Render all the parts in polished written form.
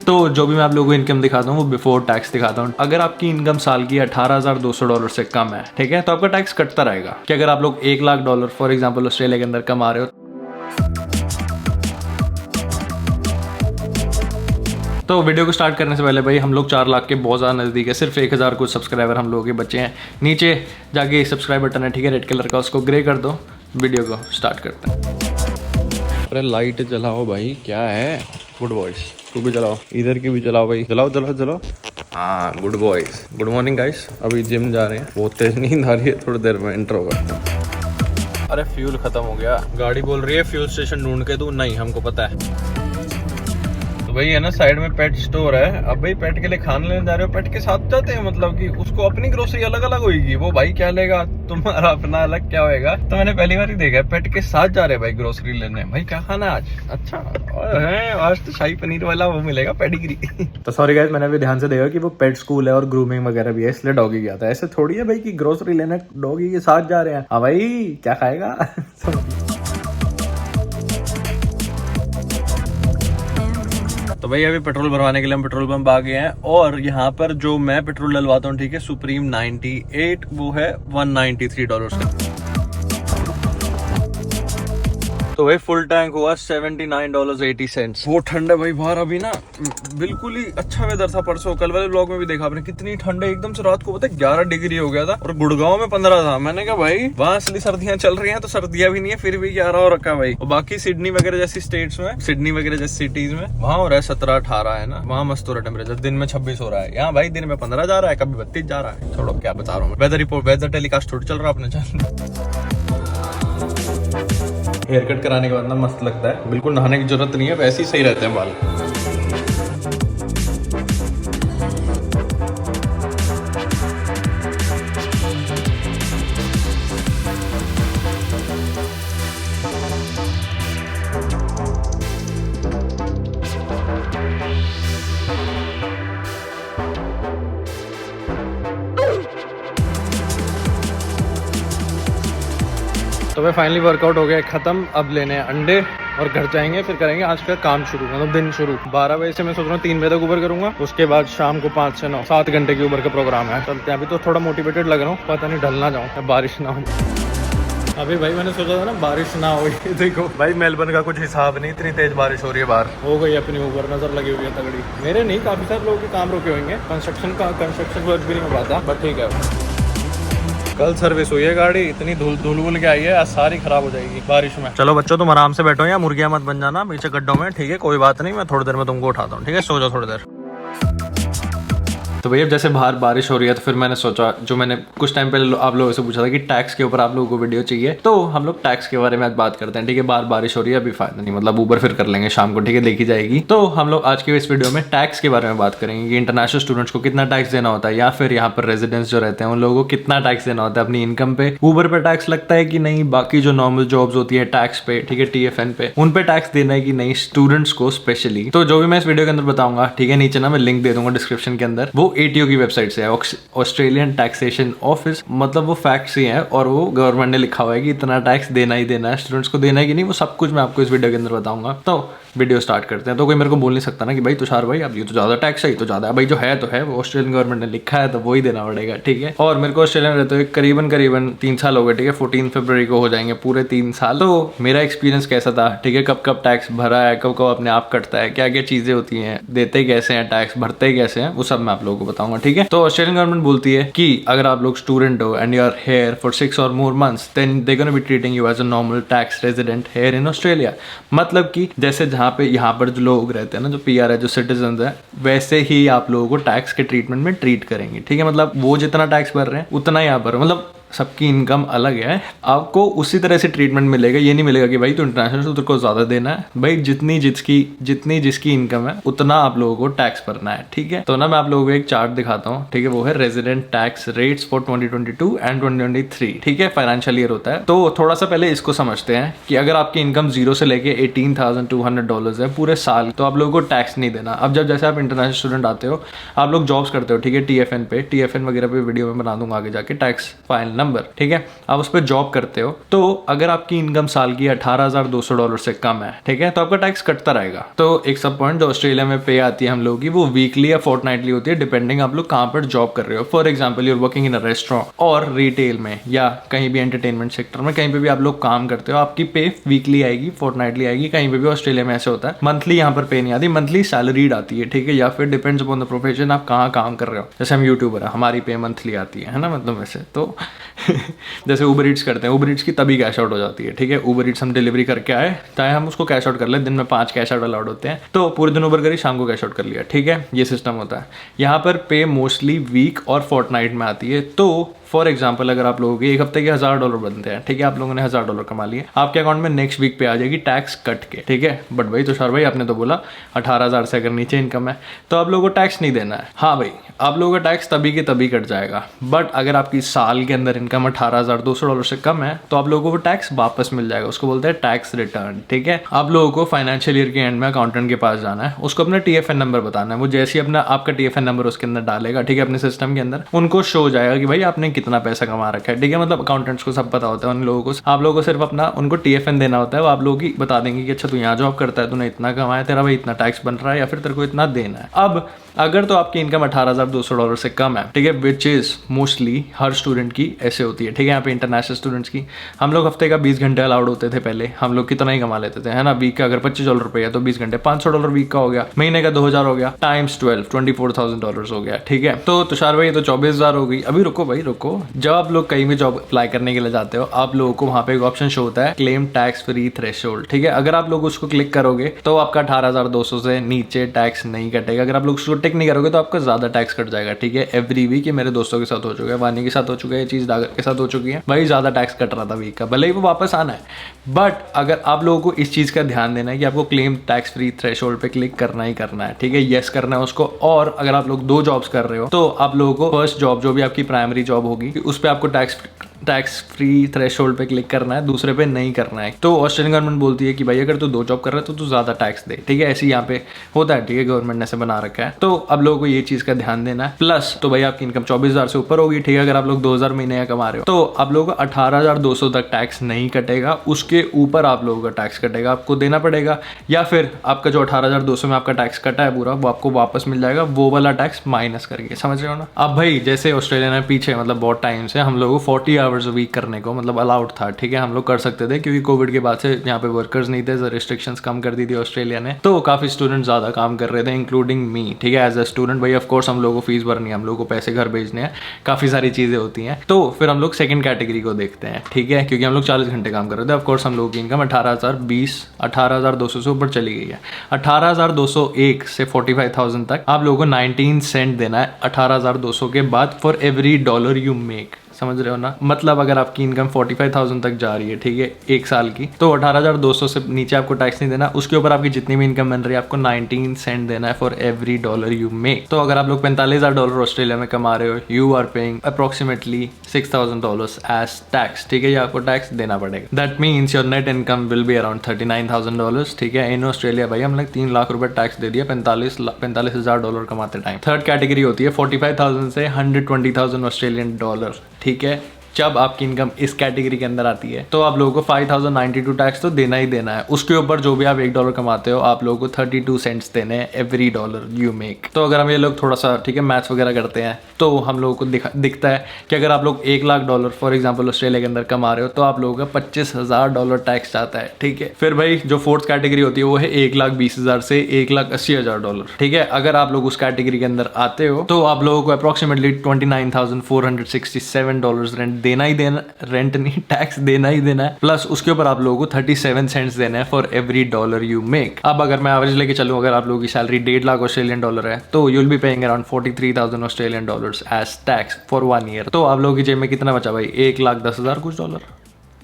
तो जो भी मैं आप लोगों को इनकम दिखाता हूँ वो बिफोर टैक्स दिखाता हूँ। अगर आपकी इनकम साल की $18,200 से कम है, ठीक है, तो आपका टैक्स कटता रहेगा। कि अगर आप लोग $1,00,000 फॉर एग्जांपल ऑस्ट्रेलिया के अंदर कमा रहे हो, तो वीडियो को स्टार्ट करने से पहले भाई हम लोग 4 लाख के बहुत ज़्यादा नज़दीक है। सिर्फ 1,000 कुछ सब्सक्राइबर हम लोगों के बच्चे हैं। नीचे जाके सब्सक्राइब बटन है, ठीक है, रेड कलर का, उसको ग्रे कर दो। वीडियो को स्टार्ट करते हैं। अरे लाइट जलाओ भाई, क्या है। गुड बॉयज, तू भी जलाओ, इधर की भी जलाओ भाई, जलाओ जलाओ जलाओ। हाँ good boys, good morning guys. अभी जिम जा रहे हैं, बहुत तेज नींद आ रही है, थोड़ी देर में इंट्रो करते हैं। अरे फ्यूल खत्म हो गया, गाड़ी बोल रही है फ्यूल स्टेशन ढूंढ के दूं। नहीं, हमको पता है। तो भाई है ना, साइड में पेट स्टोर है। अब भाई पेट के लिए खाना लेने जा रहे हो, पेट के साथ जाते हैं, मतलब कि उसको अपनी ग्रोसरी अलग अलग होगी। वो भाई क्या लेगा, तुम्हारा अपना अलग क्या होएगा। तो मैंने पहली बार ही देखा, पेट के साथ जा रहे हैं भाई ग्रोसरी लेने। भाई क्या खाना आज? अच्छा है, आज तो शाही पनीर वाला वो मिलेगा, पेडिग्री। तो सॉरी गाइस, मैंने भी ध्यान से देखा कि वो पेट स्कूल है और ग्रूमिंग वगैरह भी है, इसलिए डॉगी गया था। ऐसे थोड़ी है भाई कि ग्रोसरी लेने डॉगी के साथ जा रहे हैं। हाँ भाई क्या खाएगा। तो भाई अभी पेट्रोल भरवाने के लिए हम पेट्रोल पंप आ गए हैं। और यहाँ पर जो मैं पेट्रोल डलवाता हूँ, ठीक है, सुप्रीम 98, वो है $193 का। तो भाई फुल टैंक हुआ $79.80। वो ठंड है भाई बाहर अभी ना, बिल्कुल ही अच्छा वेदर था। परसों कल वाले ब्लॉग में भी देखा आपने, कितनी ठंड है एकदम से। रात को पता है 11 डिग्री हो गया था और गुड़गांव में 15 था। मैंने कहा भाई वहां असली सर्दियां चल रही हैं, तो सर्दियां भी नहीं है, फिर भी 11 हो रखा भाई। और बाकी सिडनी वगैरह जैसी स्टेट्स में, सिडनी वगैरह जैसी सिटीज में वहां हो रहा है 17-18 है ना, वहां मस्त हो रहा है टेम्परेचर। दिन में 26 हो रहा है, यहाँ भाई दिन में 15 जा रहा है, कभी 32 जा रहा है। छोड़ो क्या बता रहा हूँ, वेदर रिपोर्ट, वेदर टेलीकास्ट थोड़ी चल रहा है अपने चैनल। हेयर कट कराने के बाद ना मस्त लगता है, बिल्कुल नहाने की जरूरत नहीं है, वैसे ही सही रहते हैं बाल। तो भाई फाइनली वर्कआउट हो गया खत्म। अब लेने हैं अंडे और घर जाएंगे, फिर करेंगे आज का काम शुरू, मतलब दिन शुरू। 12 बजे से मैं सोच रहा हूँ 3 बजे तक ऊबर करूंगा, उसके बाद शाम को 5 से 9 7 घंटे की ऊबर का प्रोग्राम है। चलते हैं, अभी तो थोड़ा मोटिवेटेड लग रहा हूँ, पता नहीं ढल ना जाऊँ या बारिश ना हो। अभी भाई मैंने सोचा था ना बारिश ना हो। देखो भाई मेलबर्न का कुछ हिसाब नहीं, इतनी तेज बारिश हो रही है बाहर। हो गई अपनी ऊपर नजर लगी हुई है तगड़ी। मेरे नहीं, काफी सारे लोगों के काम रुके होंगे, कंस्ट्रक्शन वर्क भी नहीं हो पाता, बट ठीक है। कल सर्विस हुई है गाड़ी, इतनी धूल के आई है, आज सारी खराब हो जाएगी बारिश में। चलो बच्चों तुम आराम से बैठो, या मुर्गियां मत बन जाना पीछे गड्ढों में, ठीक है, कोई बात नहीं, मैं थोड़ी देर में तुमको उठाता हूँ, ठीक है, सो जाओ थोड़ी देर। तो भैया जैसे बाहर बारिश हो रही है, तो फिर मैंने सोचा, जो मैंने कुछ टाइम पहले आप लोगों से पूछा था कि टैक्स के ऊपर आप लोगों को वीडियो चाहिए, तो हम लोग टैक्स के बारे में आज बात करते हैं, ठीक है। बाहर बारिश हो रही है, अभी फायदा नहीं, मतलब ऊबर फिर कर लेंगे शाम को, ठीक है, देखी जाएगी। तो हम लोग आज की इस वीडियो में टैक्स के बारे में बात करेंगे कि इंटरनेशनल स्टूडेंट्स को कितना टैक्स देना होता है, या फिर यहाँ पर रेजिडेंट्स जो रहते हैं उन लोगों को कितना टैक्स देना होता है अपनी इनकम पे। ऊबर पे टैक्स लगता है कि नहीं, बाकी जो नॉर्मल जॉब्स होती है टैक्स पे, ठीक है, TFN पे, उन पे टैक्स देना है कि नहीं, स्टूडेंट्स को स्पेशली। तो जो भी मैं इस वीडियो के अंदर बताऊंगा, ठीक है, नीचे ना मैं लिंक दे दूंगा डिस्क्रिप्शन के अंदर, वो ATO की वेबसाइट से है, ऑस्ट्रेलियन टैक्सेशन ऑफिस, मतलब वो फैक्ट्स ही हैं, और वो गवर्नमेंट ने लिखा हुआ है कि इतना टैक्स देना ही देना है, स्टूडेंट्स को देना है कि नहीं, वो सब कुछ मैं आपको इस वीडियो के अंदर बताऊंगा। तो वीडियो स्टार्ट करते हैं। तो कोई मेरे को बोल नहीं सकता ना कि भाई तुषार भाई अब ये तो ज्यादा टैक्स है, तो ज्यादा है भाई, जो है तो है, वो ऑस्ट्रेलियन गवर्नमेंट ने लिखा है तो वो ही देना पड़ेगा, ठीक है। और मेरे को ऑस्ट्रेलिया में रहते हुए करीबन 3 साल हो गए, ठीक है, 14 फरवरी को हो जाएंगे पूरे 3 साल। तो मेरा एक्सपीरियंस कैसा था, ठीक है, कब कब टैक्स भरा है, कब कब अपने आप कटता है, क्या क्या चीजें होती हैं, देते कैसे हैं टैक्स, भरते कैसे हैं, वो सब मैं आप लोगों को बताऊंगा, ठीक है। तो ऑस्ट्रेलियन गवर्नमेंट बोलती है कि अगर आप लोग स्टूडेंट हो and you are here for 6 और more months, then they gonna be treating you as a normal tax resident here in Australia. मतलब कि जैसे जहाँ पे यहाँ पर लोग रहते हैं ना, जो PR है, जो सिटीजन है, वैसे ही आप लोगों को टैक्स के ट्रीटमेंट में ट्रीट करेंगे, ठीक है। मतलब वो जितना टैक्स भर रहे हैं उतना ही आप भरो, मतलब सबकी इनकम अलग है, आपको उसी तरह से ट्रीटमेंट मिलेगा। ये नहीं मिलेगा कि भाई तो इंटरनेशनल तो को ज्यादा देना है, भाई जितनी जिसकी इनकम है उतना आप लोगों को टैक्स भरना है, ठीक है। तो ना मैं आप लोगों को एक चार्ट दिखाता हूँ, ठीक है, वो है resident tax rates for 2022 and 2023, ठीक है, फाइनेंशियल ईयर होता है। तो थोड़ा सा पहले इसको समझते हैं कि अगर आपकी इनकम 0 से लेके $18,200 है पूरे साल, तो आप लोगों को टैक्स नहीं देना। अब जब जैसे आप इंटरनेशनल स्टूडेंट आते हो, आप लोग जॉब्स करते हो, ठीक है, TFN पे, TFN वगैरह पे वीडियो में बना दूंगा आगे जाके, टैक्स फाइल नंबर, ठीक है, आप उस पर जॉब करते हो, तो अगर आपकी इनकम साल की $18,200 से कम है, ठीक है, तो आपका टैक्स कटता रहेगा। तो एक सब पॉइंट जो ऑस्ट्रेलिया में पे आती है हम लोगों की, वो वीकली या फोर्टनाइटली होती है, डिपेंडिंग आप लोग कहाँ पर जॉब कर रहे हो। For example you're working in a restaurant और रिटेल में या कहीं भी एंटरटेनमेंट सेक्टर में, कहीं पे भी आप लोग काम करते हो, आपकी पे वीकली आएगी, फोर्टनाइटली आएगी। कहीं पे भी ऑस्ट्रेलिया में ऐसे होता है, मंथली यहाँ पर पे नहीं आती, मंथली सैलरीड आती है, ठीक है, या फिर डिपेंड्स अपॉन द प्रोफेशन, आप कहाँ काम कर रहे हो। जैसे हम यूट्यूबर है, हमारी पे मंथली आती है ना, मतलब वैसे तो जैसे उबर ईट्स करते हैं, उबर ईट्स की तभी कैश आउट हो जाती है, ठीक है, उबर ईट्स हम डिलीवरी करके आए, चाहे हम उसको कैश आउट कर ले, दिन में 5 कैश आउट अलाउड होते हैं, तो पूरे दिन उबर करी, शाम को कैश आउट कर लिया, ठीक है, ये सिस्टम होता है। यहाँ पर पे मोस्टली वीक और फोर्टनाइट में आती है। तो फॉर एग्जाम्पल अगर आप लोगों के एक हफ्ते के $1000 बनते हैं, ठीक है, आप लोगों ने $1000 कमा लिए, आपके अकाउंट में नेक्स्ट वीक पे आ जाएगी टैक्स कट के, ठीक है। बट भाई तुषार भाई आपने तो बोला 18,000 से अगर नीचे इनकम है तो आप लोगों को टैक्स नहीं देना है। हाँ भाई, आप लोगों का टैक्स तभी के तभी कट जाएगा, बट अगर आपकी साल के अंदर इनकम $18,200 से कम है तो आप लोगों को टैक्स वापस मिल जाएगा, उसको बोलते हैं टैक्स रिटर्न, ठीक है। आप लोगों को फाइनेंशियल ईयर के एंड में अकाउंटेंट के पास जाना है, उसको अपना TFN नंबर बताना है, वो जैसे ही अपना आपका TFN नंबर उसके अंदर डालेगा, ठीक है, अपने सिस्टम के अंदर, उनको शो हो जाएगा कि भाई आपने कितना पैसा कमा रखा है, ठीक है, मतलब अकाउंटेंट्स को सब पता होता है, उन लोगों को, आप लोगों को सिर्फ अपना उनको TFN देना होता है, वो आप लोगों की बता देंगे कि अच्छा तू यहाँ जॉब करता है, तूने इतना कमाया, तेरा भाई इतना टैक्स बन रहा है या फिर तेरे को इतना देना है। अब अगर तो आपकी इनकम $18,200 से कम है, ठीक है, which is mostly her student की ऐसे होती है, ठीक है, यहाँ पे इंटरनेशनल स्टूडेंट्स की, हम लोग हफ्ते का 20 घंटे अलाउड होते थे पहले, हम लोग कितना ही कमा लेते थे, है ना, वीक का अगर $25 है तो 20 घंटे $500 वीक का हो गया, महीने का 2000 हो गया, टाइम्स 12 $24,000 हो गया, ठीक है। तो तुषार भाई तो 24,000 हो गई। अभी रुको भाई रुको, जब आप लोग कहीं भी जॉब अप्लाई करने के लिए जाते हो, आप लोगों को वहाँ पे एक ऑप्शन शो होता है क्लेम टैक्स फ्री थ्रेशोल्ड, ठीक है, अगर आप लोग उसको क्लिक करोगे तो आपका 18,200 से नीचे टैक्स नहीं कटेगा। अगर आप लोग उसको टिक नहीं करोगे तो आपका ज्यादा टैक्स कट जाएगा, ठीक है। एवरी वीक ये मेरे दोस्तों के साथ हो चुका है, वानी के साथ हो चुका है, ये चीज डागर के साथ हो चुकी है, भाई ज्यादा टैक्स कट रहा था वीक का, भले ही वो वापस आना है, बट अगर आप लोगों को इस चीज का ध्यान देना है कि आपको क्लेम टैक्स फ्री थ्रेशोल्ड पे क्लिक करना ही करना है, ठीक है, यस करना है उसको। और अगर आप लोग 2 जॉब्स कर रहे हो तो आप लोगों को फर्स्ट जॉब जो भी आपकी प्राइमरी जॉब होगी उस पर आपको टैक्स फ्री थ्रेशोल्ड पे क्लिक करना है, दूसरे पे नहीं करना है। तो ऑस्ट्रेलियन गवर्नमेंट बोलती है कि भाई अगर तू 2 जॉब कर रहा है तो तू ज्यादा टैक्स दे, ठीक है, ऐसे यहाँ पे होता है, ठीक है, गवर्नमेंट ने ऐसे बना रखा है। तो अब लोगों को ये चीज का ध्यान देना है। प्लस तो भाई आपकी इनकम 24,000 से ऊपर होगी, ठीक है, अगर आप लोग 2,000 महीने का कमा रहे हो तो आप लोगों को 18,200 तक टैक्स नहीं कटेगा, उसके ऊपर आप लोगों का टैक्स कटेगा, आपको देना पड़ेगा, या फिर आपका जो 18,200 में आपका टैक्स कटा है पूरा, वो आपको वापस मिल जाएगा, वो वाला टैक्स माइनस करके, समझ रहे हो ना। अब भाई जैसे ऑस्ट्रेलिया ने पीछे मतलब बहुत टाइम से हम लोगों को 40 आवर्स वीक करने को मतलब अलाउड था, ठीक है, हम लोग कर सकते थे, क्योंकि कोविड के बाद से यहाँ पे वर्कर्स नहीं थे, रिस्ट्रिक्शंस कम कर दी थी ऑस्ट्रेलिया ने, तो काफी स्टूडेंट ज्यादा काम कर रहे थे, इंक्लूडिंग मी, ठीक है, एज अ स्टूडेंट। भाई ऑफ कोर्स हम लोगों को फीस भरनी है, हम लोगों को पैसे घर भेजने हैं, काफी सारी चीजें होती हैं, तो फिर हम लोग सेकंड कैटेगरी को देखते हैं, ठीक है, क्योंकि हम लोग 40 घंटे काम कर रहे थे। ऑफ कोर्स हम लोगों की इनकम 18,200 से ऊपर चली गई है। 18,201 से 45,000 तक आप लोगों को 19 सेंट देना है 18,200 के बाद for every dollar you make, समझ रहे हो ना। मतलब अगर आपकी इनकम 45,000 तक जा रही है, ठीक है, एक साल की, तो 18,200 से नीचे आपको टैक्स नहीं देना, उसके ऊपर आपकी जितनी भी इनकम बन रही है आपको 19 सेंट देना है for every dollar you make. तो अगर आप लोग $45,000 ऑस्ट्रेलिया में कमा रहे हो, you are paying approximately $6,000 as tax, ठीक है, ये आपको टैक्स देना पड़ेगा। That means your net income will be around $39,000, ठीक है। इन ऑस्ट्रेलिया भाई हम लोग 3 लाख रुपए टैक्स दे दिया $45,000 कमाते टाइम। थर्ड कैटेगरी होती है 45,000 से 120,000 ऑस्ट्रेलियन डॉलर, ठीक है। जब आपकी इनकम इस कैटेगरी के अंदर आती है तो आप लोगों को 5,092 टैक्स तो देना ही देना है। उसके ऊपर जो भी आप $1 कमाते हो आप लोगों को 32 सेंट्स देने हैं एवरी डॉलर यू मेक। तो अगर हम ये लोग थोड़ा सा, ठीक है, मैथ्स वगैरह करते हैं तो हम लोगों को दिखता है कि अगर आप लोग $1 लाख फॉर एग्जाम्पल ऑस्ट्रेलिया के अंदर कमा रहे हो तो आप लोगों का $25,000 टैक्स आता है, ठीक है। फिर भाई जो फोर्थ कैटेगरी होती है वो है $1,20,000 से $1,80,000, ठीक है। अगर आप लोग उस कैटेगरी के अंदर आते हो तो आप लोगों को अप्रोक्सीमेटली $29,467 रेंट देना ही देना, रेंट नहीं, टैक्स देना ही देना है। प्लस उसके ऊपर आप लोगों को 37 सेंट्स देना है for every dollar you make. अब अगर मैं एवरेज लेके चलूँ, अगर आप लोगों की सैलरी $1.5 लाख ऑस्ट्रेलियन डॉलर है तो you will be paying around 43,000 Australian dollars as tax for 1 year. तो आप लोगों की जेब में कितना बचा भाई? $1,10,000 कुछ dollar,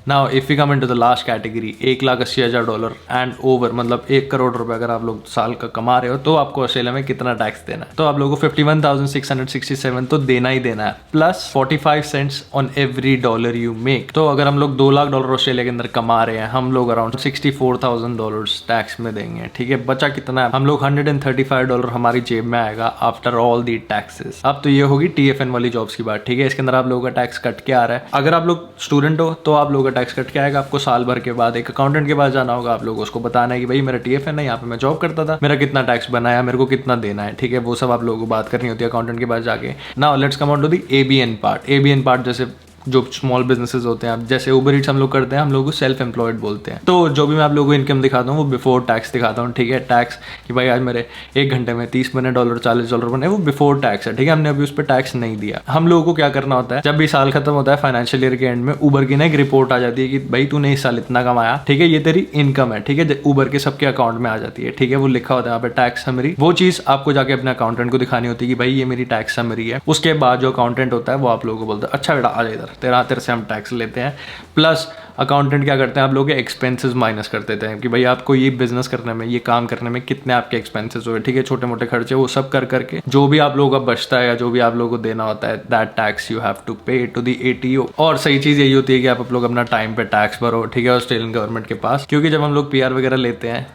now if you come into the last category, $1,80,000 and over, मतलब 1 करोड़ रुपए अगर आप लोग साल का कमा रहे हो तो आपको ऑस्ट्रेलिया में कितना टैक्स देना है? तो आप लोगों को 51,667 तो देना ही देना है, plus 45 cents on every dollar you make. तो अगर हम लोग $2 लाख ऑस्ट्रेलिया के अंदर कमा रहे हैं, हम लोग अराउंड $64,000 टैक्स में देंगे। ठीक है, बचा कितना है? हम लोग $135 हमारी जेब में आएगा आफ्टर ऑल दी टैक्सेस। अब तो ये होगी TFN वाली जॉब्स की बात। ठीक है, इसके अंदर आप लोगों का टैक्स कट के आ रहा है। अगर आप लोग स्टूडेंट हो तो आप लोगों का टैक्स कट के आएगा। आपको साल भर के बाद एक अकाउंटेंट के पास जाना होगा, आप लोग उसको बताना है कि भाई मेरा TFN है, यहाँ पे मैं जॉब करता था, मेरा कितना टैक्स बनाया, मेरे को कितना देना है। ठीक है, वो सब आप लोगों को बात करनी होती है अकाउंटेंट के पास जाके। Now let's come on to the ABN part. ABN part जैसे जो स्मॉल बिजनेसेस होते हैं, अब जैसे उबर ईट्स हम लोग करते हैं, हम लोग को सेल्फ एम्प्लॉयड बोलते हैं। तो जो भी मैं आप लोगों को इनकम दिखाता हूँ वो बिफोर टैक्स दिखाता हूँ। ठीक है, टैक्स कि भाई आज मेरे 1 घंटे में 30 बने डॉलर, $40 बने, वो बिफोर टैक्स है। ठीक है, हमने अभी उस पर टैक्स नहीं दिया। हम लोगों को क्या करना होता है, जब भी साल खत्म होता है फाइनेंशियल ईयर के एंड में, उबर की ना एक रिपोर्ट आ जाती है कि भाई तूने इस साल इतना कमाया। ठीक है, ये तेरी इनकम है। ठीक है, उबर के सबके अकाउंट में आ जाती है। ठीक है, वो लिखा होता है यहाँ पे टैक्स समरी। वो चीज आपको जाके अपने अकाउंटेंट को दिखानी होती है कि भाई ये मेरी टैक्स समरी है। उसके बाद जो अकाउंटेंट होता है वो आप लोगों को बोलता है अच्छा बेटा आ जा इधर, तेरे से हम टैक्स लेते हैं। प्लस अकाउंटेंट क्या करते हैं, आप लोगों के एक्सपेंसेस माइनस कर देते हैं कि भाई आपको ये बिजनेस करने में, ये काम करने में कितने आपके एक्सपेंसेस हुए। ठीक है, छोटे मोटे खर्चे वो सब कर करके जो भी आप लोगों का बचता है या जो भी आप लोगों को देना होता है, that tax you have to pay to the ATO। और सही चीज यही होती है कि आप लोग अपना टाइम पे टैक्स भरो। ठीक है, ऑस्ट्रेलियन गवर्नमेंट के पास, क्योंकि जब हम लोग PR वगैरह लेते हैं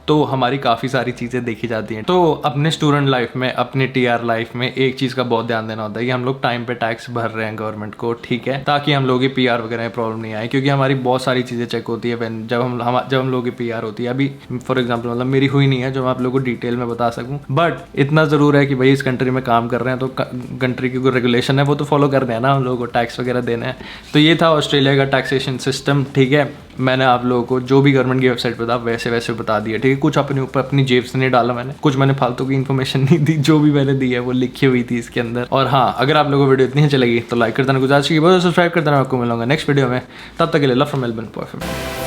तो हमारी काफी सारी चीजें देखी जाती हैं। तो अपने स्टूडेंट लाइफ में, अपने TR लाइफ में एक चीज का बहुत ध्यान देना होता है कि हम लोग टाइम पे टैक्स भर रहे हैं गवर्नमेंट को। ठीक है, ताकि हम लोग की PR वगैरह में प्रॉब्लम नहीं आए, क्योंकि हमारी बहुत सारी चीजें चेक होती है जब हम लोगों की PR होती है। अभी फॉर एग्जांपल मतलब मेरी हुई नहीं है जो मैं आप लोगों को डिटेल में बता सकूं, बट इतना जरूर है कि भाई इस कंट्री में काम कर रहे हैं तो कंट्री की कोई रेगुलेशन है वो तो फॉलो करते हैं ना, हम लोगों को टैक्स वगैरह देने हैं। तो ये था ऑस्ट्रेलिया का टैक्सेशन सिस्टम। ठीक है, मैंने आप लोगों को जो भी गवर्नमेंट की वेबसाइट पे था वैसे वैसे बता दिया। ठीक है, कुछ अपने ऊपर अपनी जेब से नहीं डाला मैंने, कुछ मैंने फालतू की इन्फॉर्मेशन नहीं दी, जो भी मैंने दी है वो लिखी हुई थी इसके अंदर। और हाँ, अगर आप लोगों को वीडियो इतनी चलेगी तो लाइक कर देना, गुजारिश की बहुत, सब्सक्राइब कर देना। आपको मिलूंगा नेक्स्ट वीडियो में, तब तक के लिए लव फ्रॉम मेलबर्न परफेक्ट।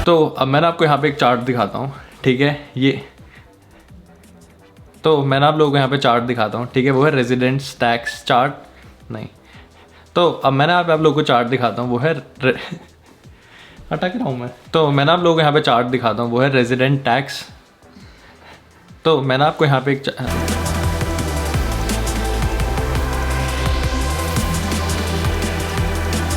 तो अब मैंने आपको यहाँ पे एक चार्ट दिखाता हूँ। ठीक है, ये तो मैंने आप लोगों को यहाँ पे चार्ट दिखाता हूँ। ठीक है, वो है रेजिडेंट्स टैक्स चार्ट, नहीं तो अब मैंने आप लोगों को चार्ट दिखाता हूँ, वो है हटा के रहा हूँ मैं। तो मैंने आप लोगों को यहाँ पे चार्ट दिखाता हूँ, वो है रेजिडेंट टैक्स। तो मैंने आपको यहाँ पे एक